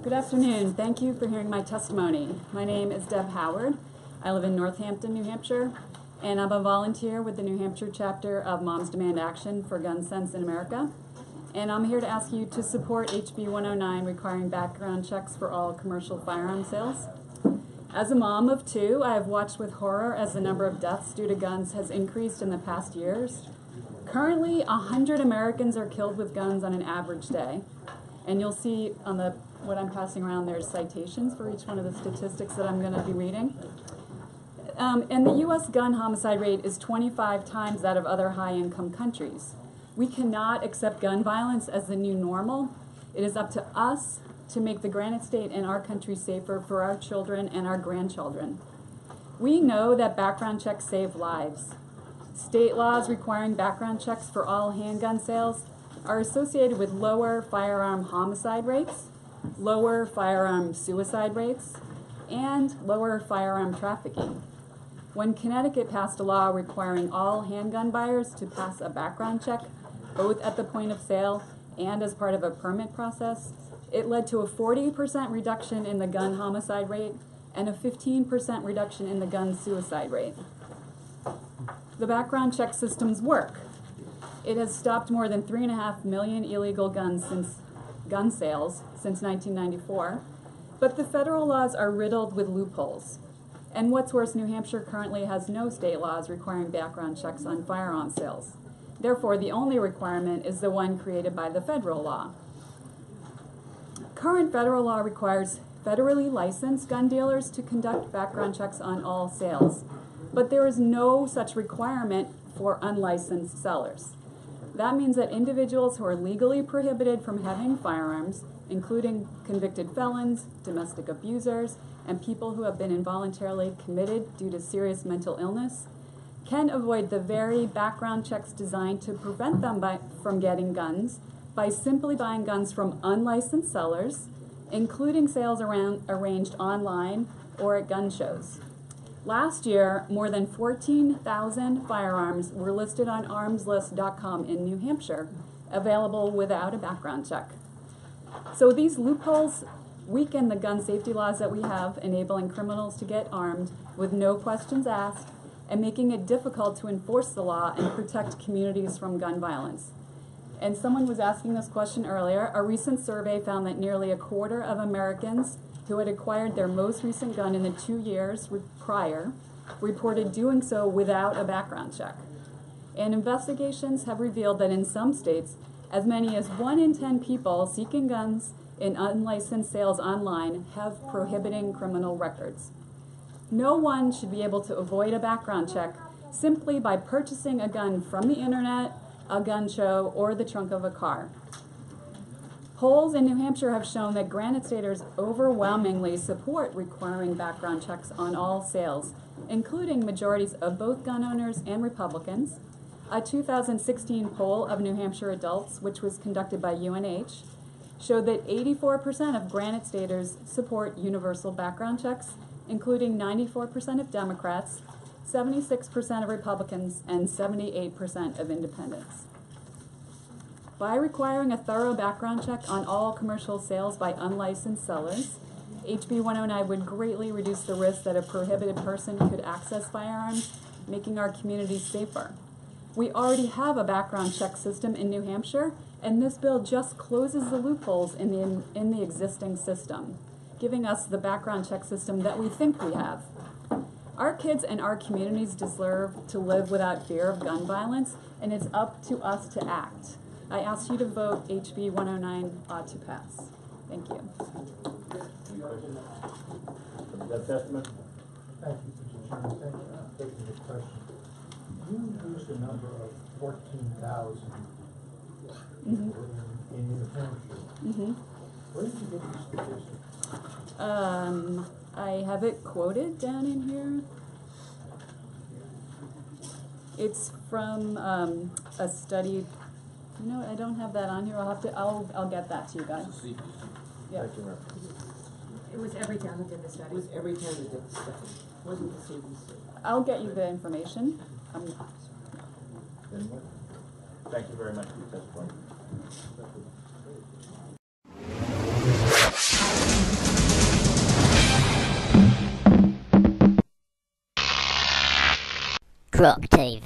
Good afternoon. Thank you for hearing my testimony. My name is Deb Howard. I live in Northampton, New Hampshire, and I'm a volunteer with the New Hampshire chapter of Moms Demand Action for Gun Sense in America. And I'm here to ask you to support HB109 requiring background checks for all commercial firearm sales. As a mom of two, I have watched with horror as the number of deaths due to guns has increased in the past years. Currently, 100 Americans are killed with guns on an average day. And you'll see on what I'm passing around, there's citations for each one of the statistics that I'm going to be reading. And the U.S. gun homicide rate is 25 times that of other high-income countries. We cannot accept gun violence as the new normal. It is up to us to make the Granite State and our country safer for our children and our grandchildren. We know that background checks save lives. State laws requiring background checks for all handgun sales are associated with lower firearm homicide rates, lower firearm suicide rates, and lower firearm trafficking. When Connecticut passed a law requiring all handgun buyers to pass a background check, both at the point of sale and as part of a permit process, it led to a 40% reduction in the gun homicide rate and a 15% reduction in the gun suicide rate. The background check systems work. It has stopped more than 3.5 million illegal gun sales since 1994, but the federal laws are riddled with loopholes. And what's worse, New Hampshire currently has no state laws requiring background checks on firearm sales. Therefore, the only requirement is the one created by the federal law. Current federal law requires federally licensed gun dealers to conduct background checks on all sales, but there is no such requirement for unlicensed sellers. That means that individuals who are legally prohibited from having firearms, including convicted felons, domestic abusers, and people who have been involuntarily committed due to serious mental illness, can avoid the very background checks designed to prevent them from getting guns by simply buying guns from unlicensed sellers, including sales arranged online or at gun shows. Last year, more than 14,000 firearms were listed on armslist.com in New Hampshire, available without a background check. So these loopholes weaken the gun safety laws that we have, enabling criminals to get armed with no questions asked and making it difficult to enforce the law and protect communities from gun violence. And someone was asking this question earlier. A recent survey found that nearly a quarter of Americans who had acquired their most recent gun in the 2 years prior reported doing so without a background check. And investigations have revealed that in some states, as many as 1 in 10 people seeking guns in unlicensed sales online have prohibiting criminal records. No one should be able to avoid a background check simply by purchasing a gun from the internet, a gun show, or the trunk of a car. Polls in New Hampshire have shown that Granite Staters overwhelmingly support requiring background checks on all sales, including majorities of both gun owners and Republicans. A 2016 poll of New Hampshire adults, which was conducted by UNH, showed that 84% of Granite Staters support universal background checks, including 94% of Democrats, 76% of Republicans, and 78% of independents. By requiring a thorough background check on all commercial sales by unlicensed sellers, HB109 would greatly reduce the risk that a prohibited person could access firearms, making our communities safer. We already have a background check system in New Hampshire, and this bill just closes the loopholes in the existing system, giving us the background check system that we think we have. Our kids and our communities deserve to live without fear of gun violence, and it's up to us to act. I ask you to vote HB 109 ought to pass. Thank you. That testament? Thank you, Mr. Chairman. Thank you for taking the question. You used a number of 14,000 in New Hampshire. Where did you get these statistics? I have it quoted down in here. It's from a study. You know, I don't have that on here. I'll get that to you guys. Yeah. It was every town that did the study. It was every town that did the study. It wasn't the CDC. I'll get you the information. Thank you very much for your testimony. Croc TV.